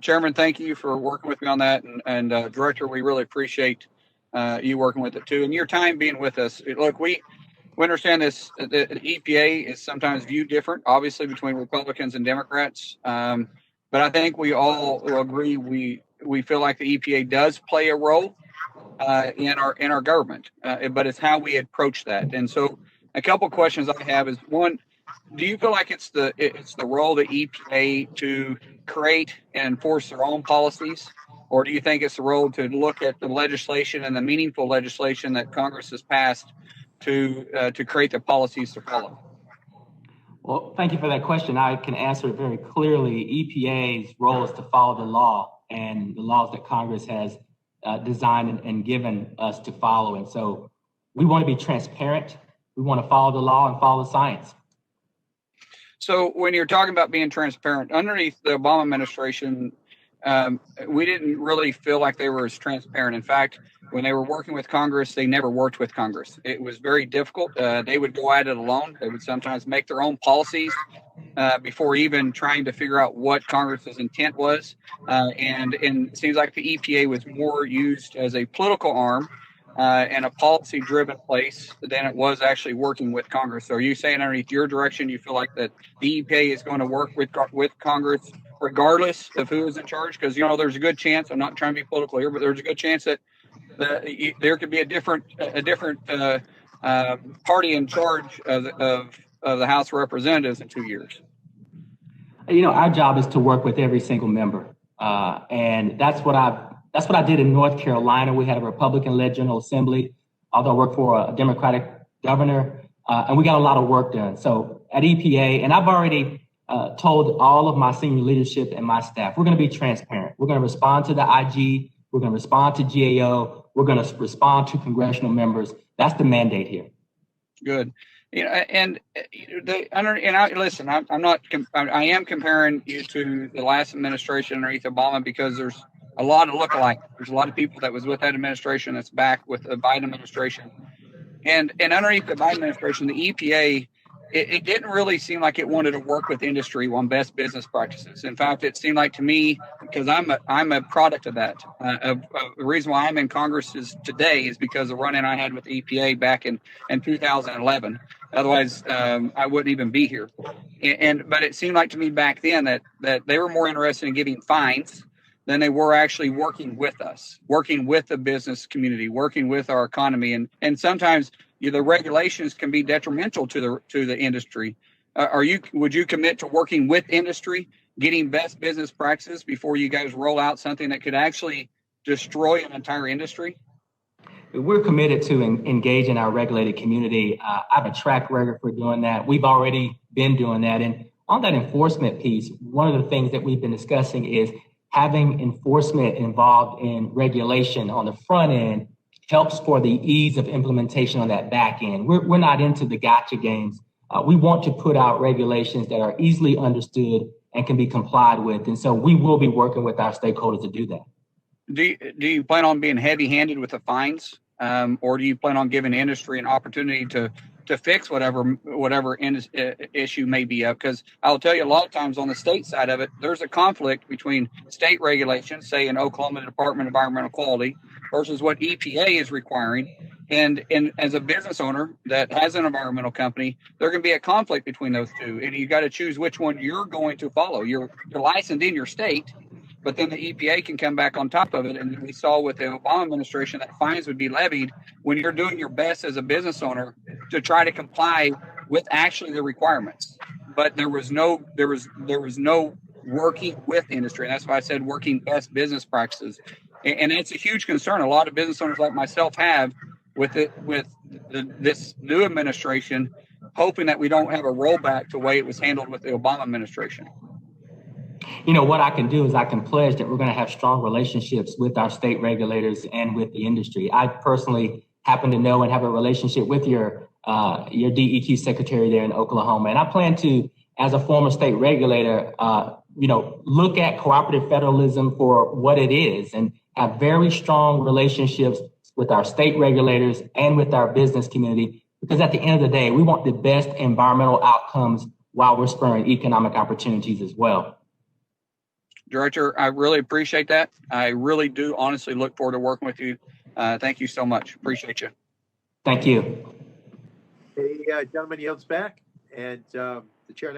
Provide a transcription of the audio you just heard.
Chairman, thank you for working with me on that, and Director, we really appreciate you working with it too, and your time being with us. Look, we understand this. The EPA is sometimes viewed different, obviously, between Republicans and Democrats. But I think we all agree we feel like the EPA does play a role in our government, but it's how we approach that. And so, a couple of questions I have is one: do you feel like it's the role of the EPA to create and enforce their own policies, or do you think it's the role to look at the legislation and the meaningful legislation that Congress has passed to create the policies to follow? Well, thank you for that question. I can answer it very clearly. EPA's role is to follow the law and the laws that Congress has designed and given us to follow. And so we want to be transparent. We want to follow the law and follow the science. So when you're talking about being transparent, underneath the Obama administration, we didn't really feel like they were as transparent. In fact, when they were working with Congress, they never worked with Congress. It was very difficult. They would go at it alone. They would sometimes make their own policies before even trying to figure out what Congress's intent was. And it seems like the EPA was more used as a political arm and a policy-driven place than it was actually working with Congress. So are you saying underneath your direction, you feel like that the EPA is going to work with Congress regardless of who is in charge? Because, there's a good chance, I'm not trying to be political here, but there's a good chance that there could be a different party in charge of the House of Representatives in 2 years. Our job is to work with every single member. And that's what I did in North Carolina. We had a Republican-led General Assembly, although I worked for a Democratic governor, and we got a lot of work done. So at EPA, and I've already told all of my senior leadership and my staff, we're going to be transparent. We're going to respond to the IG. We're going to respond to GAO. We're going to respond to congressional members. That's the mandate here. Good. And listen, I am comparing you to the last administration underneath Obama because there's a lot of lookalike. There's a lot of people that was with that administration that's back with the Biden administration. And underneath the Biden administration, the EPA, it didn't really seem like it wanted to work with industry on best business practices. In fact, it seemed like to me, because I'm a product of that. The reason why I'm in Congress today is because of the run-in I had with the EPA back in 2011. Otherwise, I wouldn't even be here. But it seemed like to me back then that they were more interested in giving fines than they were actually working with us, working with the business community, working with our economy. And sometimes the regulations can be detrimental to the industry. Would you commit to working with industry, getting best business practices before you guys roll out something that could actually destroy an entire industry? We're committed to engage in our regulated community. I have a track record for doing that. We've already been doing that. And on that enforcement piece, one of the things that we've been discussing is having enforcement involved in regulation on the front end helps for the ease of implementation on that back end. We're not into the gotcha games. We want to put out regulations that are easily understood and can be complied with. And so we will be working with our stakeholders to do that. Do you plan on being heavy-handed with the fines, or do you plan on giving industry an opportunity to fix whatever issue may be up? Because I'll tell you, a lot of times on the state side of it, there's a conflict between state regulations, say in Oklahoma Department of Environmental Quality, versus what EPA is requiring. And as a business owner that has an environmental company, there can be a conflict between those two, and you got to choose which one you're going to follow. You're licensed in your state, but then the EPA can come back on top of it. And we saw with the Obama administration that fines would be levied when you're doing your best as a business owner to try to comply with actually the requirements. But there was no working with industry. And that's why I said working best business practices. And it's a huge concern a lot of business owners like myself have with this new administration, hoping that we don't have a rollback to the way it was handled with the Obama administration. What I can do is I can pledge that we're going to have strong relationships with our state regulators and with the industry. I personally happen to know and have a relationship with your DEQ secretary there in Oklahoma. And I plan to, as a former state regulator, look at cooperative federalism for what it is and have very strong relationships with our state regulators and with our business community. Because at the end of the day, we want the best environmental outcomes while we're spurring economic opportunities as well. Director, I really appreciate that. I really do honestly look forward to working with you. Thank you so much. Appreciate you. Thank you. A gentleman yields back, and the chair now